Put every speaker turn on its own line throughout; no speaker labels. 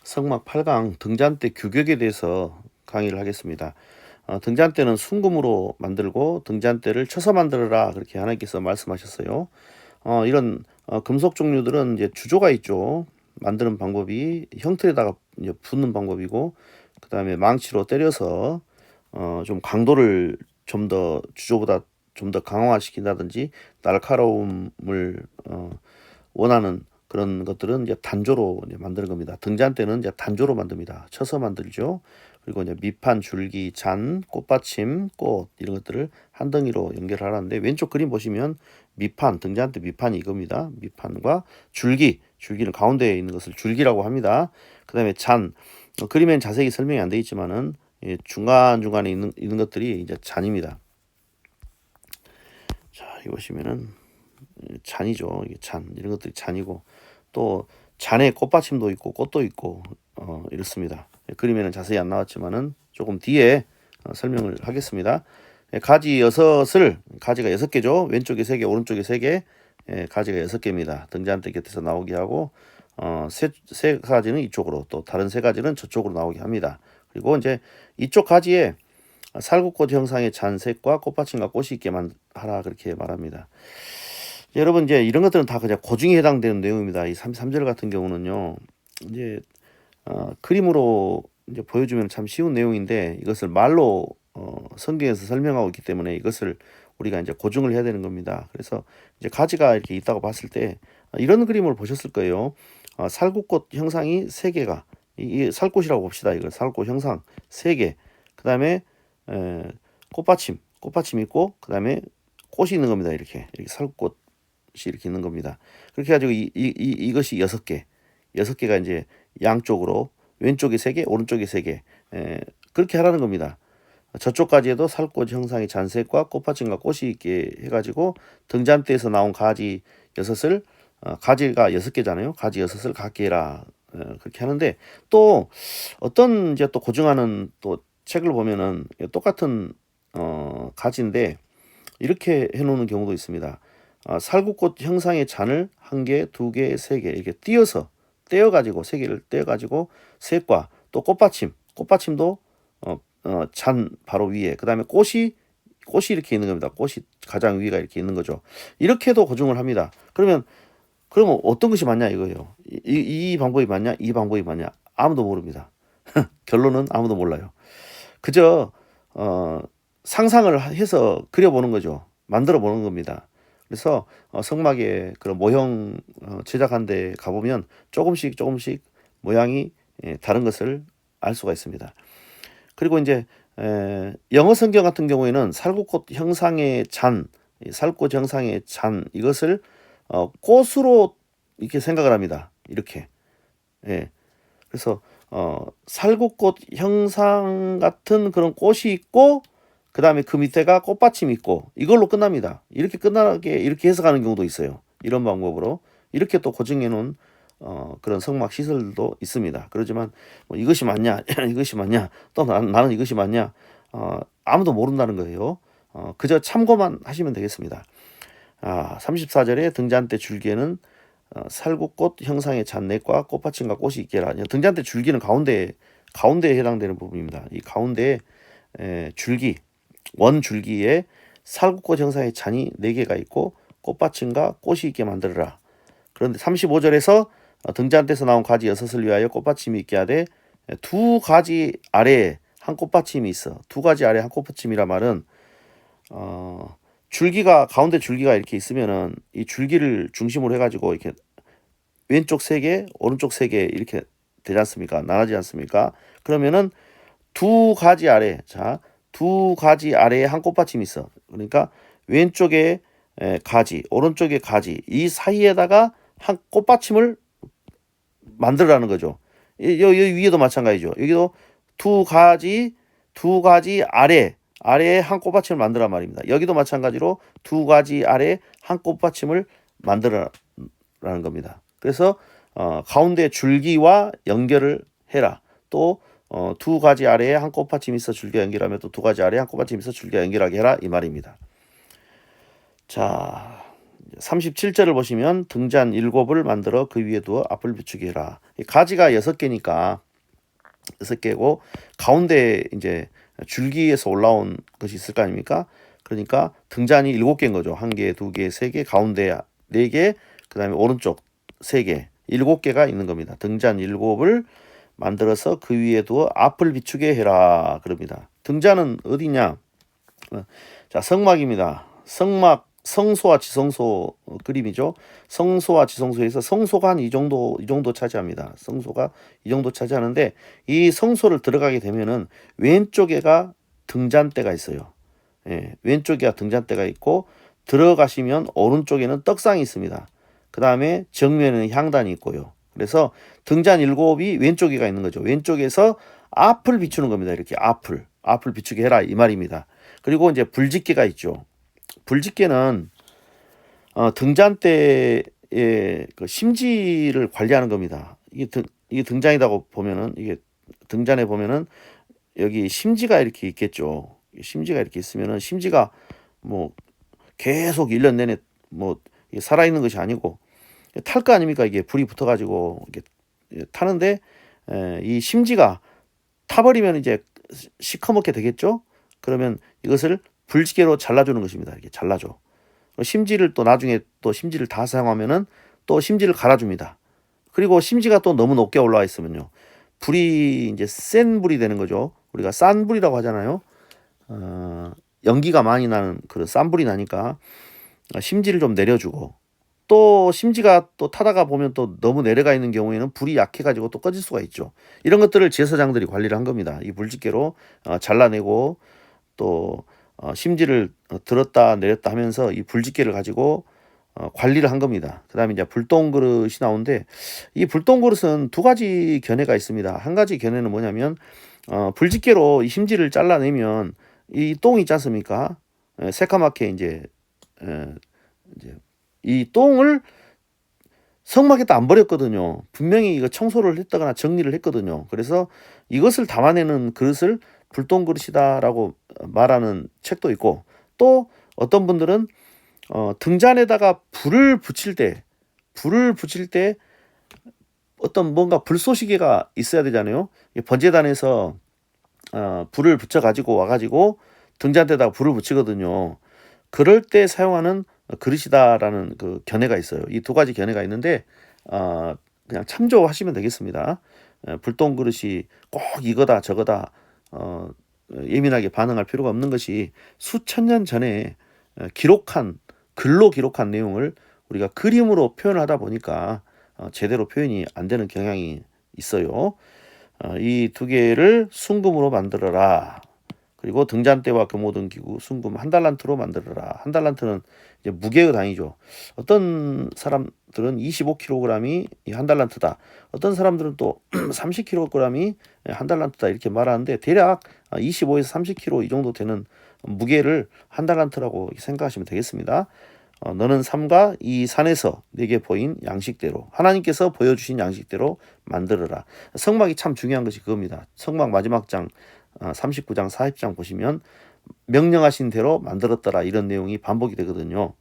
성막 8강 등잔대 규격에 대해서 강의를 하겠습니다. 등잔대는 순금으로 만들고 등잔대를 쳐서 만들어라 그렇게 하나님께서 말씀하셨어요. 이런 금속 종류들은 이제 주조가 있죠. 만드는 방법이 형틀에다가 이제 붓는 방법이고, 그 다음에 망치로 때려서 좀 강도를 좀 더 주조보다 좀 더 강화시킨다든지 날카로움을 원하는 그런 것들은 이제 단조로 이제 만드는 겁니다. 등잔대는 이제 단조로 만듭니다. 쳐서 만들죠. 그리고 이제 밑판, 줄기, 잔, 꽃받침, 꽃 이런 것들을 한 덩이로 연결하라는데, 왼쪽 그림 보시면 밑판, 등잔대 밑판이 이겁니다. 밑판과 줄기, 줄기는 가운데에 있는 것을 줄기라고 합니다. 그 다음에 잔, 그림엔 자세히 설명이 안 돼 있지만은 중간중간에 있는 것들이 이제 잔입니다. 자, 여기 보시면은 잔이죠. 이게 잔, 이런 것들이 잔이고, 또 잔에 꽃받침도 있고 꽃도 있고 이렇습니다. 그림에는 자세히 안 나왔지만은 조금 뒤에 설명을 하겠습니다. 가지 6을, 가지가 6개죠. 왼쪽에 3개, 오른쪽에 3개, 가지가 6개입니다. 등잔대 곁에서 나오게 하고, 세 가지는 이쪽으로, 또 다른 3가지는 저쪽으로 나오게 합니다. 그리고 이제 이쪽 가지에 살구꽃 형상의 잔색과 꽃받침과 꽃이 있게 하라 그렇게 말합니다. 여러분, 이제 이런 것들은 다 그냥 고증에 해당되는 내용입니다. 이 3절 같은 경우는요, 이제 그림으로 이제 보여주면 참 쉬운 내용인데, 이것을 말로 성경에서 설명하고 있기 때문에 이것을 우리가 이제 고증을 해야 되는 겁니다. 그래서 이제 가지가 이렇게 있다고 봤을 때 이런 그림을 보셨을 거예요. 살구꽃 형상이 3개가, 이 살꽃이라고 봅시다. 이걸 살꽃 형상 3개. 그 다음에 꽃받침 있고, 그 다음에 꽃이 있는 겁니다. 이렇게 살꽃 이렇게 있는 겁니다. 그렇게 해가지고 이것이 6개, 6개가 이제 양쪽으로, 왼쪽에 3개, 오른쪽에 3개, 그렇게 하라는 겁니다. 저쪽까지에도 살꽃 형상의 잔색과 꽃받침과 꽃이 있게 해가지고 등잔대에서 나온 가지 6을, 가지가 6개잖아요. 가지 6을 갖게 해라. 그렇게 하는데, 또 어떤 이제 또 고증하는 또 책을 보면은 똑같은 가지인데 이렇게 해놓는 경우도 있습니다. 살구꽃 형상의 잔을 1개, 2개, 3개 이렇게 떼어가지고 3개를 떼어가지고 색과, 또 꽃받침도 잔 바로 위에, 그 다음에 꽃이 이렇게 있는 겁니다. 꽃이 가장 위가 이렇게 있는 거죠. 이렇게도 고증을 합니다. 그러면 어떤 것이 맞냐 이거예요. 이 방법이 맞냐, 이 방법이 맞냐, 아무도 모릅니다. 결론은 아무도 몰라요. 그저 상상을 해서 그려보는 거죠. 만들어 보는 겁니다. 그래서 성막의 그런 모형 제작한 데 가보면 조금씩 모양이 다른 것을 알 수가 있습니다. 그리고 이제 영어 성경 같은 경우에는 살구꽃 형상의 잔, 살꽃 형상의 잔, 이것을 꽃으로 이렇게 생각을 합니다. 이렇게. 그래서 살구꽃 형상 같은 그런 꽃이 있고, 그 다음에 그 밑에가 꽃받침이 있고, 이걸로 끝납니다. 이렇게 이렇게 해석하는 경우도 있어요. 이런 방법으로 이렇게 또 고증해 놓은 그런 성막 시설도 있습니다. 그렇지만 뭐 이것이 맞냐 이것이 맞냐, 또 나는 이것이 맞냐, 아무도 모른다는 거예요. 그저 참고만 하시면 되겠습니다. 34절에 등잔대 줄기에는 살구꽃 형상의 잔넥과 꽃받침과 꽃이 있게라. 등잔대 줄기는 가운데에 해당되는 부분입니다. 이 가운데에 줄기, 원 줄기에 살구꽃 형상의 잔이 4개가 있고 꽃받침과 꽃이 있게 만들어라. 그런데 35절에서 등잔대에서 나온 가지 6을 위하여 꽃받침이 있게 하되 2가지 아래에 한 꽃받침이 있어. 2가지 아래에 한 꽃받침이라 말은 가운데 줄기가 이렇게 있으면은 이 줄기를 중심으로 해가지고 이렇게 왼쪽 3개, 오른쪽 3개 이렇게 되지 않습니까? 나눠지 않습니까? 그러면은 2가지 아래, 2가지 아래에 한 꽃받침이 있어. 그러니까 왼쪽에 가지, 오른쪽에 가지, 이 사이에다가 한 꽃받침을 만들라는 거죠. 여기 위에도 마찬가지죠. 여기도 2가지 아래에 한 꽃받침을 만들란 말입니다. 여기도 마찬가지로 2가지 아래에 한 꽃받침을 만들라는 겁니다. 그래서 가운데 줄기와 연결을 해라. 또 2가지 아래에 한 꽃받침이 있어 줄기와 연결하며, 또 2가지 아래에 한 꽃받침이 있어 줄기와 연결하게 해라, 이 말입니다. 자, 37절을 보시면 등잔 7을 만들어 그 위에 두어 앞을 비추게 해라. 가지가 6개니까 6개고 가운데 이제 줄기에서 올라온 것이 있을 거 아닙니까? 그러니까 등잔이 7개인 거죠. 1개, 2개, 3개, 가운데 4개, 그다음에 오른쪽 3개, 7개가 있는 겁니다. 등잔 7을 만들어서 그 위에 두어 앞을 비추게 해라 그럽니다. 등잔은 어디냐? 자, 성막입니다. 성막, 성소와 지성소 그림이죠. 성소와 지성소에서 성소가 한 이 정도 차지합니다. 성소가 이 정도 차지하는데 이 성소를 들어가게 되면은 왼쪽에가 등잔대가 있어요. 예, 왼쪽에가 등잔대가 있고 들어가시면 오른쪽에는 떡상이 있습니다. 그 다음에 정면에는 향단이 있고요. 그래서 등잔 7이 왼쪽에가 있는 거죠. 왼쪽에서 앞을 비추는 겁니다. 이렇게 앞을 비추게 해라 이 말입니다. 그리고 이제 불짓개가 있죠. 불짓개는 등잔대의 그 심지를 관리하는 겁니다. 이게 등잔이라고 보면은 이게 등잔에 보면은 여기 심지가 이렇게 있겠죠. 심지가 이렇게 있으면은 심지가 뭐 계속 1년 내내 뭐 살아있는 것이 아니고 탈 거 아닙니까? 이게 불이 붙어가지고 이게 타는데 이 심지가 타버리면 이제 시커멓게 되겠죠. 그러면 이것을 불지게로 잘라주는 것입니다. 이렇게 잘라줘. 심지를 또 나중에 또 심지를 다 사용하면은 또 심지를 갈아줍니다. 그리고 심지가 또 너무 높게 올라와 있으면요, 불이 이제 센 불이 되는 거죠. 우리가 싼 불이라고 하잖아요. 연기가 많이 나는 그런 싼 불이 나니까 심지를 좀 내려주고, 또 심지가 또 타다가 보면 또 너무 내려가 있는 경우에는 불이 약해가지고 또 꺼질 수가 있죠. 이런 것들을 제사장들이 관리를 한 겁니다. 이 불집게로 잘라내고 또 심지를 들었다 내렸다 하면서 이 불집게를 가지고 관리를 한 겁니다. 그 다음에 이제 불똥 그릇이 나오는데 이 불똥 그릇은 두 가지 견해가 있습니다. 한 가지 견해는 뭐냐면 불집게로 이 심지를 잘라내면 이 똥이 있지 않습니까? 새까맣게 이제 이 똥을 성막에다 안 버렸거든요. 분명히 이거 청소를 했다거나 정리를 했거든요. 그래서 이것을 담아내는 그릇을 불똥 그릇이다라고 말하는 책도 있고, 또 어떤 분들은 등잔에다가 불을 붙일 때 어떤 뭔가 불쏘시개가 있어야 되잖아요. 번제단에서 불을 붙여 가지고 와가지고 등잔대에다가 불을 붙이거든요. 그럴 때 사용하는 그릇이다라는 그 견해가 있어요. 이 두 가지 견해가 있는데 그냥 참조하시면 되겠습니다. 불똥 그릇이 꼭 이거다 저거다 예민하게 반응할 필요가 없는 것이 수천 년 전에 글로 기록한 내용을 우리가 그림으로 표현을 하다 보니까 제대로 표현이 안 되는 경향이 있어요. 이 두 개를 순금으로 만들어라. 그리고 등잔대와 그 모든 기구 순금 1달란트로 만들어라. 1달란트는 이제 무게의 단위죠. 어떤 사람들은 25kg이 1달란트다. 어떤 사람들은 또 30kg이 1달란트다 이렇게 말하는데 대략 25에서 30kg 이 정도 되는 무게를 1달란트라고 생각하시면 되겠습니다. 너는 삼가 이 산에서 내게 보인 양식대로 하나님께서 보여주신 양식대로 만들어라. 성막이 참 중요한 것이 그겁니다. 성막 마지막 장 39장 40장 보시면 명령하신 대로 만들었더라 이런 내용이 반복이 되거든요.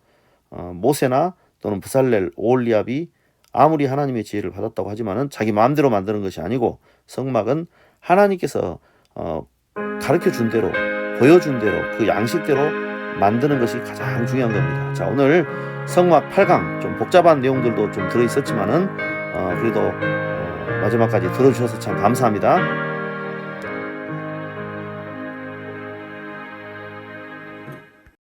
모세나 또는 브살렐, 오홀리압이 아무리 하나님의 지혜를 받았다고 하지만은 자기 마음대로 만드는 것이 아니고 성막은 하나님께서 가르쳐 준 대로 보여준 대로 그 양식대로 만드는 것이 가장 중요한 겁니다. 자, 오늘 성막 8강 좀 복잡한 내용들도 좀 들어있었지만은 그래도 마지막까지 들어주셔서 참 감사합니다.